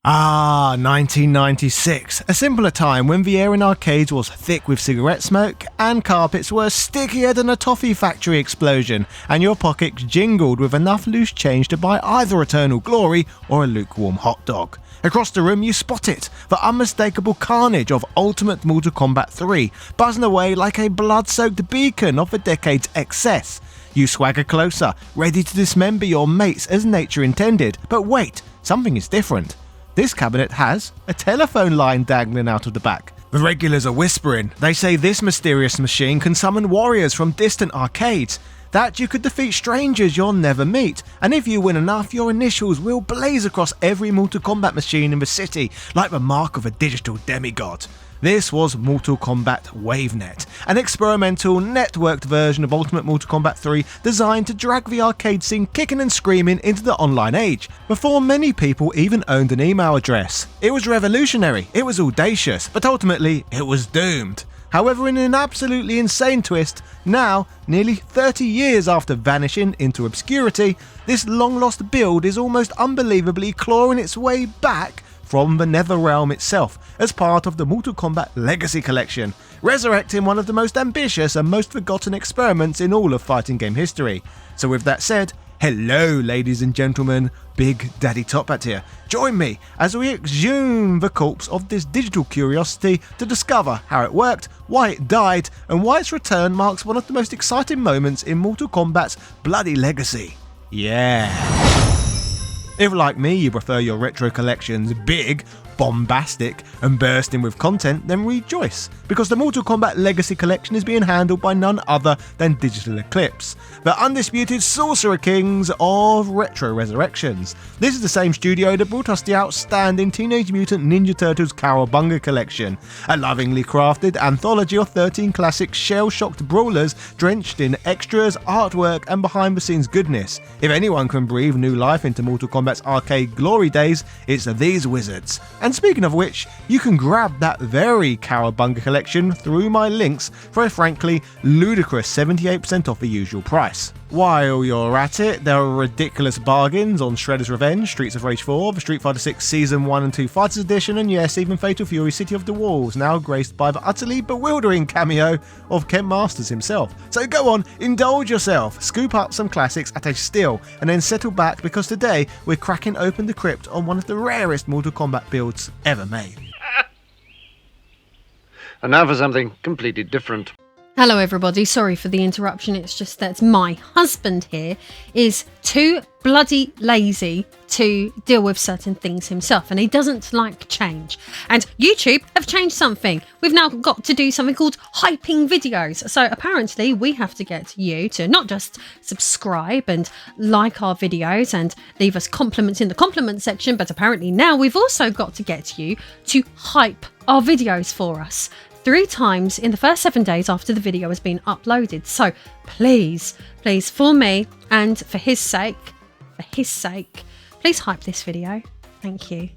1996, a simpler time when the air in arcades was thick with cigarette smoke and carpets were stickier than a toffee factory explosion, and your pockets jingled with enough loose change to buy either Eternal Glory or a lukewarm hot dog. Across the room you spot it, the unmistakable carnage of Ultimate Mortal Kombat 3, buzzing away like a blood-soaked beacon of the decade's excess. You swagger closer, ready to dismember your mates as nature intended, but wait, something is different. This cabinet has a telephone line dangling out of the back. The regulars are whispering. They say this mysterious machine can summon warriors from distant arcades, that you could defeat strangers you'll never meet, and if you win enough, your initials will blaze across every Mortal Kombat machine in the city like the mark of a digital demigod. This was Mortal Kombat WaveNet, an experimental, networked version of Ultimate Mortal Kombat 3 designed to drag the arcade scene kicking and screaming into the online age, before many people even owned an email address. It was revolutionary, it was audacious, but ultimately it was doomed. However, in an absolutely insane twist, now, nearly 30 years after vanishing into obscurity, this long-lost build is almost unbelievably clawing its way back from the Netherrealm itself as part of the Mortal Kombat Legacy Collection, resurrecting one of the most ambitious and most forgotten experiments in all of fighting game history. So with that said, hello ladies and gentlemen, Big Daddy Top Hat here. Join me as we exhume the corpse of this digital curiosity to discover how it worked, why it died, and why its return marks one of the most exciting moments in Mortal Kombat's bloody legacy. Yeah. If, like me, you prefer your retro collections big, bombastic, and bursting with content, then rejoice, because the Mortal Kombat Legacy Collection is being handled by none other than Digital Eclipse, the undisputed Sorcerer Kings of Retro Resurrections. This is the same studio that brought us the outstanding Teenage Mutant Ninja Turtles Cowabunga Collection, a lovingly crafted anthology of 13 classic shell-shocked brawlers drenched in extras, artwork, and behind-the-scenes goodness. If anyone can breathe new life into Mortal Kombat's arcade glory days, it's these wizards. And speaking of which, you can grab that very Cowabunga collection through my links for a frankly ludicrous 78% off the usual price. While you're at it, there are ridiculous bargains on Shredder's Revenge, Streets of Rage 4, the Street Fighter 6 Season 1 and 2 Fighters Edition, and yes, even Fatal Fury City of the Walls, now graced by the utterly bewildering cameo of Ken Masters himself. So go on, indulge yourself, scoop up some classics at a steal, and then settle back because today we're cracking open the crypt on one of the rarest Mortal Kombat builds ever made. And now for something completely different. Hello everybody, sorry for the interruption, it's just that my husband here is too bloody lazy to deal with certain things himself, and he doesn't like change. And YouTube have changed something. We've now got to do something called hyping videos. So apparently we have to get you to not just subscribe and like our videos and leave us compliments in the compliment section, but apparently now we've also got to get you to hype our videos for us 3 times in the first 7 days after the video has been uploaded. So please, for me and for his sake, please hype this video. Thank you.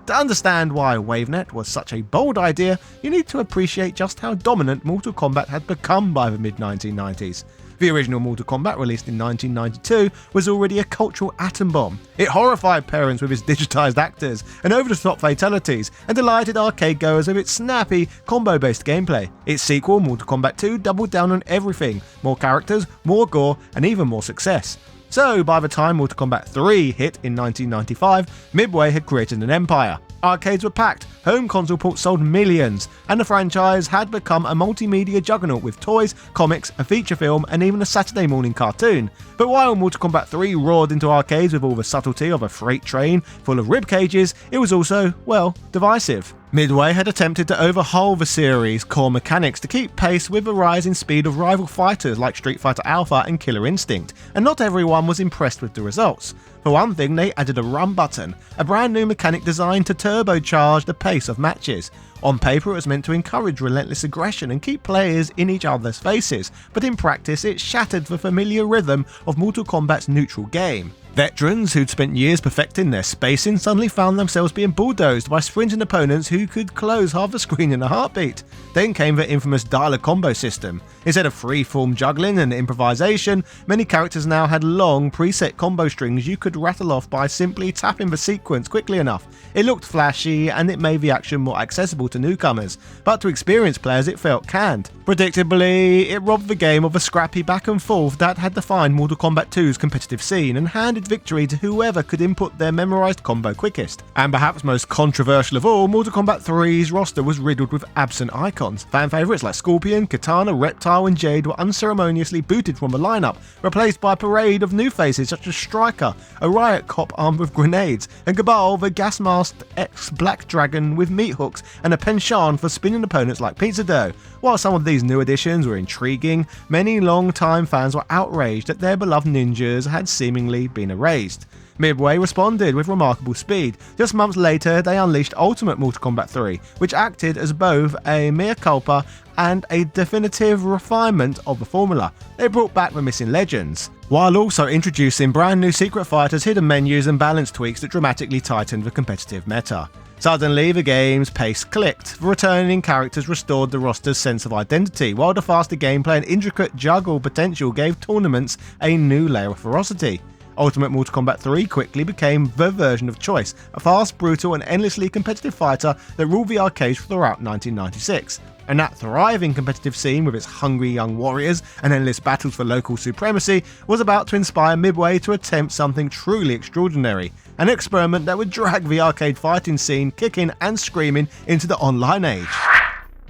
To understand why WaveNet was such a bold idea, you need to appreciate just how dominant Mortal Kombat had become by the mid-1990s. The original Mortal Kombat, released in 1992, was already a cultural atom bomb. It horrified parents with its digitised actors and over-the-top fatalities, and delighted arcade goers with its snappy, combo-based gameplay. Its sequel, Mortal Kombat 2, doubled down on everything: more characters, more gore, and even more success. So, by the time Mortal Kombat 3 hit in 1995, Midway had created an empire. Arcades were packed, home console ports sold millions, and the franchise had become a multimedia juggernaut with toys, comics, a feature film, and even a Saturday morning cartoon. But while Mortal Kombat 3 roared into arcades with all the subtlety of a freight train full of rib cages, it was also, well, divisive. Midway had attempted to overhaul the series' core mechanics to keep pace with the rising speed of rival fighters like Street Fighter Alpha and Killer Instinct, and not everyone was impressed with the results. For one thing, they added a run button, a brand new mechanic designed to turbocharge the pace of matches. On paper, it was meant to encourage relentless aggression and keep players in each other's faces, but in practice it shattered the familiar rhythm of Mortal Kombat's neutral game. Veterans who'd spent years perfecting their spacing suddenly found themselves being bulldozed by sprinting opponents who could close half the screen in a heartbeat. Then came the infamous dialer combo system. Instead of free-form juggling and improvisation, many characters now had long preset combo strings you could rattle off by simply tapping the sequence quickly enough. It looked flashy and it made the action more accessible to newcomers, but to experienced players it felt canned. Predictably, it robbed the game of a scrappy back and forth that had defined Mortal Kombat 2's competitive scene and handed victory to whoever could input their memorized combo quickest. And perhaps most controversial of all, Mortal Kombat 3's roster was riddled with absent icons. Fan favourites like Scorpion, Katana, Reptile and Jade were unceremoniously booted from the lineup, replaced by a parade of new faces such as Striker, a riot cop armed with grenades, and Cabal, the gas-masked ex-Black Dragon with meat hooks and a penchant for spinning opponents like pizza dough. While some of these new additions were intriguing, many long-time fans were outraged that their beloved ninjas had seemingly been erased. Midway responded with remarkable speed. Just months later, they unleashed Ultimate Mortal Kombat 3, which acted as both a mea culpa and a definitive refinement of the formula. They brought back the missing legends, while also introducing brand new secret fighters, hidden menus and balance tweaks that dramatically tightened the competitive meta. Suddenly, the game's pace clicked. The returning characters restored the roster's sense of identity, while the faster gameplay and intricate juggle potential gave tournaments a new layer of ferocity. Ultimate Mortal Kombat 3 quickly became the version of choice, a fast, brutal and endlessly competitive fighter that ruled the arcades throughout 1996. And that thriving competitive scene with its hungry young warriors and endless battles for local supremacy was about to inspire Midway to attempt something truly extraordinary, an experiment that would drag the arcade fighting scene kicking and screaming into the online age.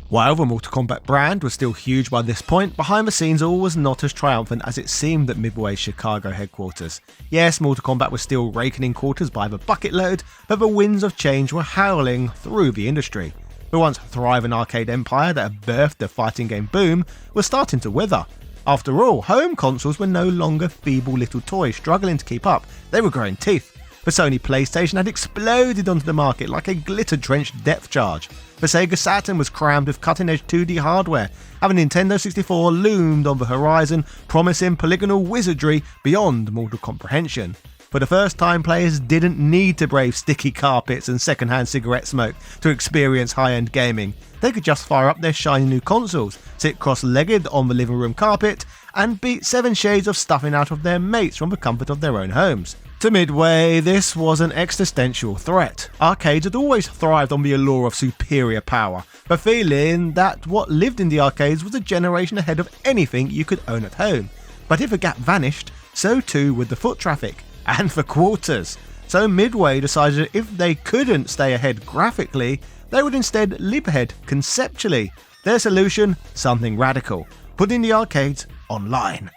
While the Mortal Kombat brand was still huge by this point, behind the scenes all was not as triumphant as it seemed at Midway's Chicago headquarters. Yes, Mortal Kombat was still raking in quarters by the bucket load, but the winds of change were howling through the industry. The once thriving arcade empire that had birthed the fighting game boom was starting to wither. After all, home consoles were no longer feeble little toys struggling to keep up, they were growing teeth. The Sony PlayStation had exploded onto the market like a glitter-drenched depth charge. The Sega Saturn was crammed with cutting-edge 2D hardware, and the Nintendo 64 loomed on the horizon, promising polygonal wizardry beyond mortal comprehension. For the first time, players didn't need to brave sticky carpets and second-hand cigarette smoke to experience high-end gaming. They could just fire up their shiny new consoles, sit cross-legged on the living room carpet, and beat 7 shades of stuffing out of their mates from the comfort of their own homes. To Midway, this was an existential threat. Arcades had always thrived on the allure of superior power, the feeling that what lived in the arcades was a generation ahead of anything you could own at home. But if a gap vanished, so too would the foot traffic, and the quarters. So Midway decided that if they couldn't stay ahead graphically, they would instead leap ahead conceptually. Their solution? Something radical: putting the arcades online.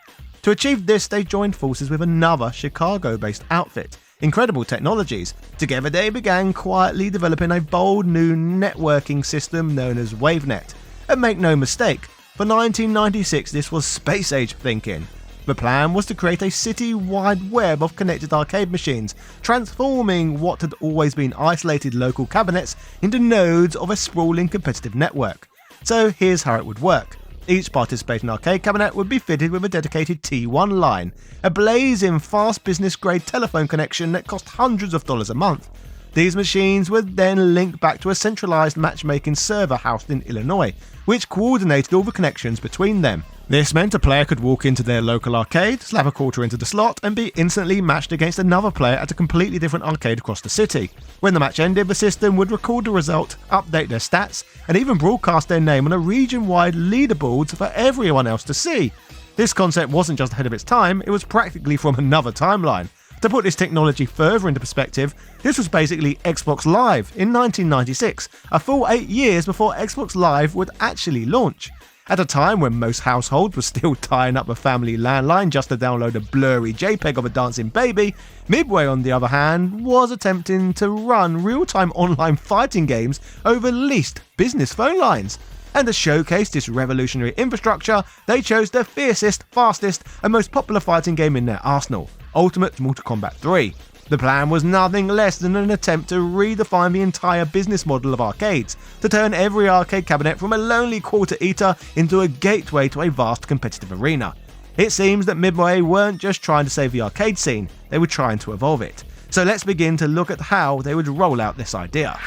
To achieve this, they joined forces with another Chicago-based outfit, Incredible Technologies. Together they began quietly developing a bold new networking system known as WaveNet. And make no mistake, for 1996 this was space-age thinking. The plan was to create a city-wide web of connected arcade machines, transforming what had always been isolated local cabinets into nodes of a sprawling competitive network. So here's how it would work. Each participating arcade cabinet would be fitted with a dedicated T1 line, a blazing fast business-grade telephone connection that cost hundreds of dollars a month. These machines would then link back to a centralized matchmaking server housed in Illinois, which coordinated all the connections between them. This meant a player could walk into their local arcade, slap a quarter into the slot, and be instantly matched against another player at a completely different arcade across the city. When the match ended, the system would record the result, update their stats, and even broadcast their name on a region-wide leaderboard for everyone else to see. This concept wasn't just ahead of its time, it was practically from another timeline. To put this technology further into perspective, this was basically Xbox Live in 1996, a full 8 years before Xbox Live would actually launch. At a time when most households were still tying up a family landline just to download a blurry JPEG of a dancing baby, Midway on the other hand was attempting to run real-time online fighting games over leased business phone lines. And to showcase this revolutionary infrastructure, they chose the fiercest, fastest and most popular fighting game in their arsenal, Ultimate Mortal Kombat 3. The plan was nothing less than an attempt to redefine the entire business model of arcades, to turn every arcade cabinet from a lonely quarter eater into a gateway to a vast competitive arena. It seems that Midway weren't just trying to save the arcade scene, they were trying to evolve it. So let's begin to look at how they would roll out this idea.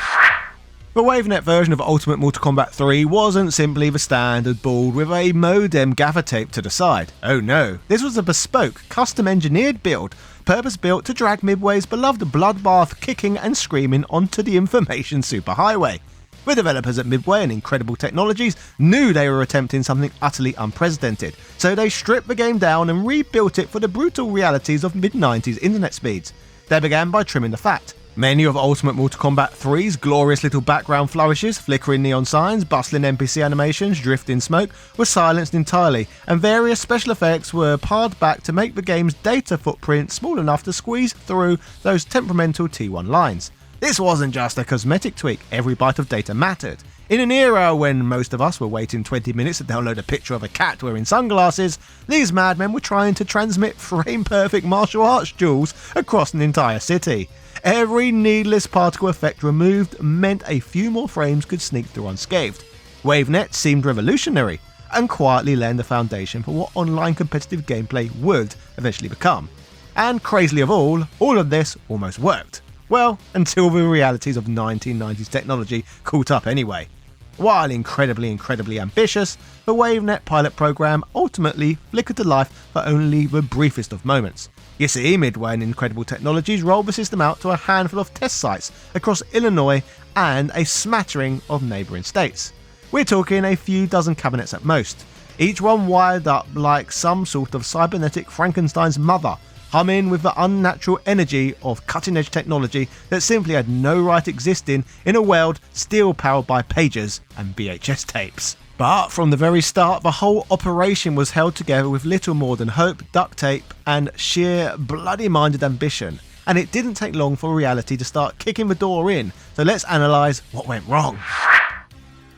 The WaveNet version of Ultimate Mortal Kombat 3 wasn't simply the standard board with a modem gaffer tape to the side. Oh no, this was a bespoke, custom-engineered build, purpose-built to drag Midway's beloved bloodbath kicking and screaming onto the information superhighway. The developers at Midway and Incredible Technologies knew they were attempting something utterly unprecedented, so they stripped the game down and rebuilt it for the brutal realities of mid-90s internet speeds. They began by trimming the fat. Many of Ultimate Mortal Kombat 3's glorious little background flourishes, flickering neon signs, bustling NPC animations, drifting smoke, were silenced entirely, and various special effects were pared back to make the game's data footprint small enough to squeeze through those temperamental T1 lines. This wasn't just a cosmetic tweak, every byte of data mattered. In an era when most of us were waiting 20 minutes to download a picture of a cat wearing sunglasses, these madmen were trying to transmit frame-perfect martial arts duels across an entire city. Every needless particle effect removed meant a few more frames could sneak through unscathed. WaveNet seemed revolutionary, and quietly laying the foundation for what online competitive gameplay would eventually become. And crazily of all of this almost worked. Well, until the realities of 1990s technology caught up anyway. While incredibly ambitious, the WaveNet pilot program ultimately flickered to life for only the briefest of moments. You see, Midway and Incredible Technologies rolled the system out to a handful of test sites across Illinois and a smattering of neighbouring states. We're talking a few dozen cabinets at most, each one wired up like some sort of cybernetic Frankenstein's mother, humming with the unnatural energy of cutting-edge technology that simply had no right existing in a world still powered by pagers and VHS tapes. But from the very start, the whole operation was held together with little more than hope, duct tape, and sheer bloody-minded ambition. And it didn't take long for reality to start kicking the door in, so let's analyse what went wrong.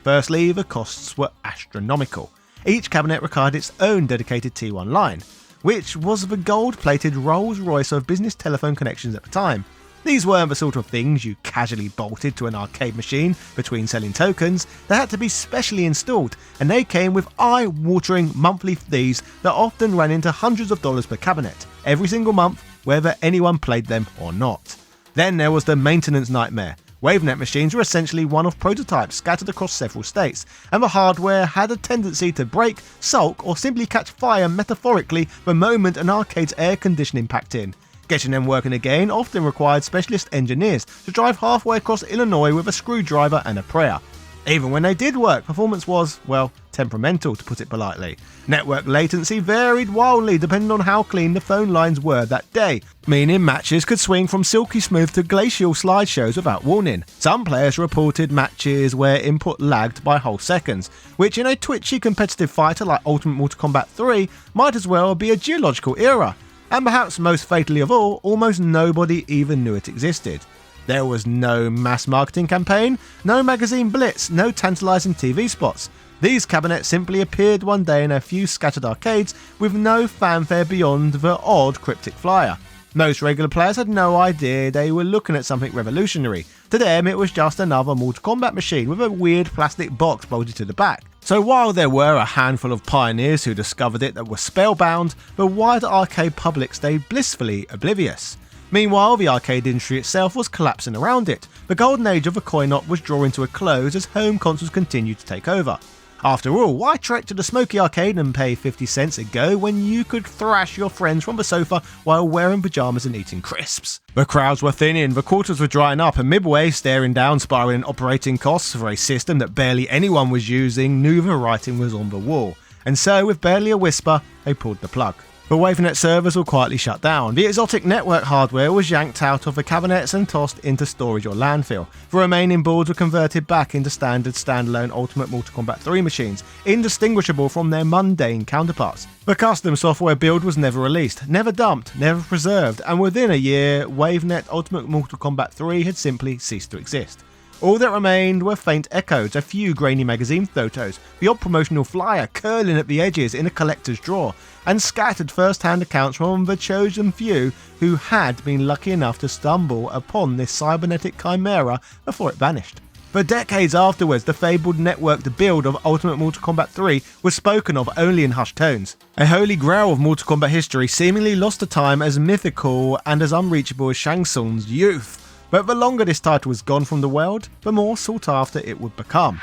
Firstly, the costs were astronomical. Each cabinet required its own dedicated T1 line, which was the gold-plated Rolls-Royce of business telephone connections at the time. These weren't the sort of things you casually bolted to an arcade machine between selling tokens. They had to be specially installed, and they came with eye-watering monthly fees that often ran into hundreds of dollars per cabinet, every single month, whether anyone played them or not. Then there was the maintenance nightmare. WaveNet machines were essentially one-off prototypes scattered across several states, and the hardware had a tendency to break, sulk, or simply catch fire metaphorically the moment an arcade's air conditioning packed in. Getting them working again often required specialist engineers to drive halfway across Illinois with a screwdriver and a prayer. Even when they did work, performance was, well, temperamental to put it politely. Network latency varied wildly depending on how clean the phone lines were that day, meaning matches could swing from silky smooth to glacial slideshows without warning. Some players reported matches where input lagged by whole seconds, which in a twitchy competitive fighter like Ultimate Mortal Kombat 3 might as well be a geological era. And perhaps most fatally of all, almost nobody even knew it existed. There was no mass marketing campaign, no magazine blitz, no tantalising TV spots. These cabinets simply appeared one day in a few scattered arcades with no fanfare beyond the odd cryptic flyer. Most regular players had no idea they were looking at something revolutionary. To them it was just another Mortal Kombat machine with a weird plastic box bolted to the back. So while there were a handful of pioneers who discovered it that were spellbound, the wider arcade public stayed blissfully oblivious. Meanwhile, the arcade industry itself was collapsing around it. The golden age of the coin-op was drawing to a close as home consoles continued to take over. After all, why trek to the smoky arcade and pay 50 cents a go when you could thrash your friends from the sofa while wearing pyjamas and eating crisps? The crowds were thinning, the quarters were drying up, and Midway, staring down spiraling operating costs for a system that barely anyone was using, knew the writing was on the wall. And so, with barely a whisper, they pulled the plug. The WaveNet servers were quietly shut down. The exotic network hardware was yanked out of the cabinets and tossed into storage or landfill. The remaining boards were converted back into standard standalone Ultimate Mortal Kombat 3 machines, indistinguishable from their mundane counterparts. The custom software build was never released, never dumped, never preserved, and within a year, WaveNet Ultimate Mortal Kombat 3 had simply ceased to exist. All that remained were faint echoes, a few grainy magazine photos, the odd promotional flyer curling at the edges in a collector's drawer, and scattered first-hand accounts from the chosen few who had been lucky enough to stumble upon this cybernetic chimera before it vanished. For decades afterwards, the fabled networked build of Ultimate Mortal Kombat 3 was spoken of only in hushed tones. A holy grail of Mortal Kombat history seemingly lost to time as mythical and as unreachable as Shang Tsung's youth. But the longer this title was gone from the world, the more sought after it would become.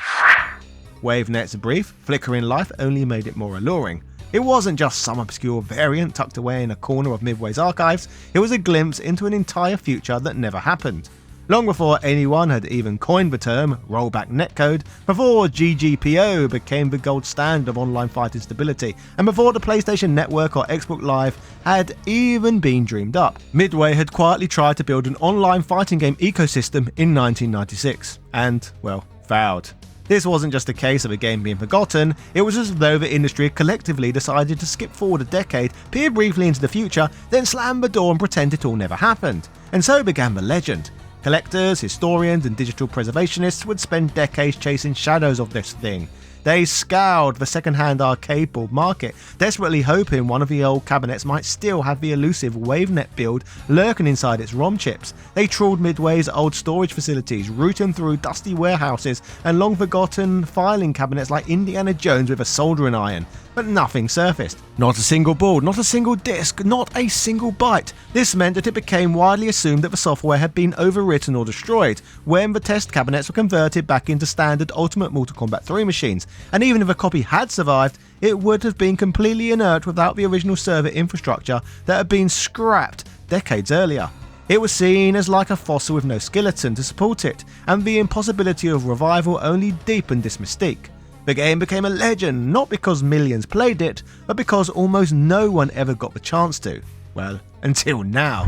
WaveNet's brief, flickering life only made it more alluring. It wasn't just some obscure variant tucked away in a corner of Midway's archives, it was a glimpse into an entire future that never happened. Long before anyone had even coined the term rollback netcode, before GGPO became the gold standard of online fighting stability, and before the PlayStation Network or Xbox Live had even been dreamed up, Midway had quietly tried to build an online fighting game ecosystem in 1996, and, well, failed. This wasn't just a case of a game being forgotten, it was as though the industry collectively decided to skip forward a decade, peer briefly into the future, then slam the door and pretend it all never happened. And so began the legend. Collectors, historians, and digital preservationists would spend decades chasing shadows of this thing. They scoured the second-hand arcade board market, desperately hoping one of the old cabinets might still have the elusive WaveNet build lurking inside its ROM chips. They trawled Midway's old storage facilities, rooting through dusty warehouses and long-forgotten filing cabinets like Indiana Jones with a soldering iron. But nothing surfaced. Not a single board, not a single disc, not a single byte. This meant that it became widely assumed that the software had been overwritten or destroyed when the test cabinets were converted back into standard Ultimate Mortal Kombat 3 machines, and even if a copy had survived, it would have been completely inert without the original server infrastructure that had been scrapped decades earlier. It was seen as like a fossil with no skeleton to support it, and the impossibility of revival only deepened this mystique. The game became a legend not because millions played it, but because almost no one ever got the chance to. Well, until now.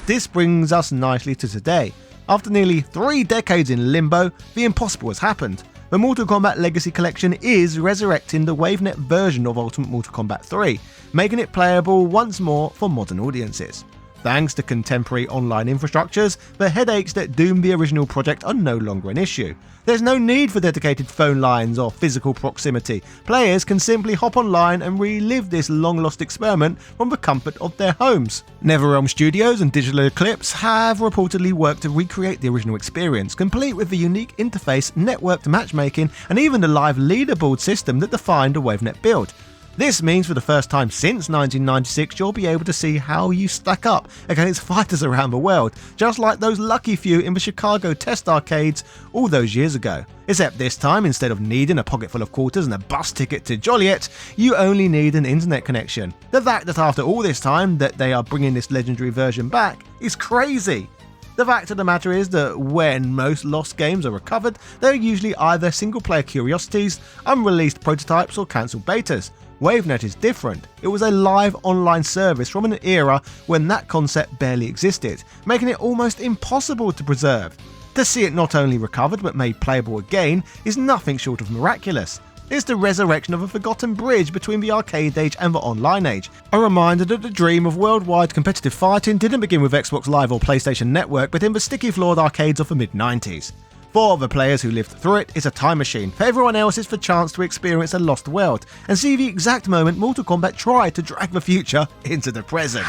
This brings us nicely to today. After nearly 3 decades in limbo, the impossible has happened. The Mortal Kombat Legacy Collection is resurrecting the WaveNet version of Ultimate Mortal Kombat 3, making it playable once more for modern audiences. Thanks to contemporary online infrastructures, the headaches that doomed the original project are no longer an issue. There's no need for dedicated phone lines or physical proximity. Players can simply hop online and relive this long-lost experiment from the comfort of their homes. NetherRealm Studios and Digital Eclipse have reportedly worked to recreate the original experience, complete with the unique interface, networked matchmaking, and even the live leaderboard system that defined a WaveNet build. This means for the first time since 1996 you'll be able to see how you stack up against fighters around the world, just like those lucky few in the Chicago test arcades all those years ago. Except this time, instead of needing a pocket full of quarters and a bus ticket to Joliet, you only need an internet connection. The fact that after all this time that they are bringing this legendary version back is crazy. The fact of the matter is that when most lost games are recovered, they're usually either single-player curiosities, unreleased prototypes, or cancelled betas. WaveNet is different. It was a live online service from an era when that concept barely existed, making it almost impossible to preserve. To see it not only recovered but made playable again is nothing short of miraculous. It's the resurrection of a forgotten bridge between the arcade age and the online age, a reminder that the dream of worldwide competitive fighting didn't begin with Xbox Live or PlayStation Network but in the sticky-floored arcades of the mid-90s. For the players who lived through it, it's a time machine. For everyone else, it's the chance to experience a lost world and see the exact moment Mortal Kombat tried to drag the future into the present.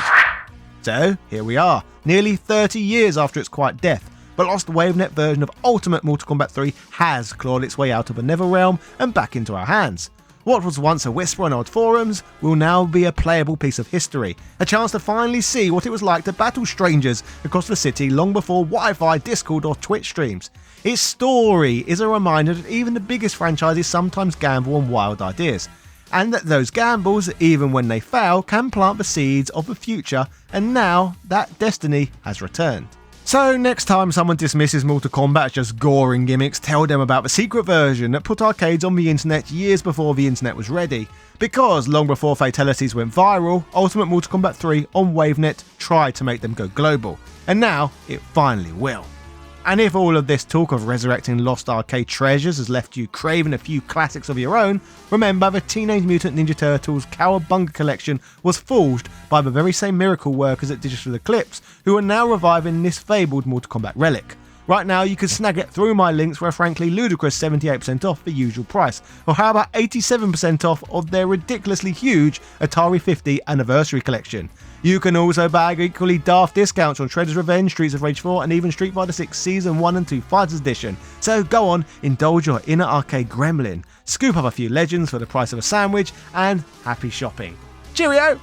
So, here we are, nearly 30 years after its quiet death. The lost WaveNet version of Ultimate Mortal Kombat 3 has clawed its way out of the Netherrealm and back into our hands. What was once a whisper on old forums will now be a playable piece of history, a chance to finally see what it was like to battle strangers across the city long before Wi-Fi, Discord or Twitch streams. Its story is a reminder that even the biggest franchises sometimes gamble on wild ideas, and that those gambles, even when they fail, can plant the seeds of the future, and now that destiny has returned. So next time someone dismisses Mortal Kombat as just goring gimmicks, tell them about the secret version that put arcades on the internet years before the internet was ready. Because long before fatalities went viral, Ultimate Mortal Kombat 3 on WaveNet tried to make them go global, and now it finally will. And if all of this talk of resurrecting lost arcade treasures has left you craving a few classics of your own, remember the Teenage Mutant Ninja Turtles Cowabunga collection was forged by the very same miracle workers at Digital Eclipse who are now reviving this fabled Mortal Kombat relic. Right now you can snag it through my links for a frankly ludicrous 78% off the usual price. Or how about 87% off of their ridiculously huge Atari 50 Anniversary Collection. You can also bag equally daft discounts on Shredder's Revenge, Streets of Rage 4 and even Street Fighter 6 Season 1 and 2 Fighters Edition. So go on, indulge your inner arcade gremlin, scoop up a few legends for the price of a sandwich, and happy shopping. Cheerio!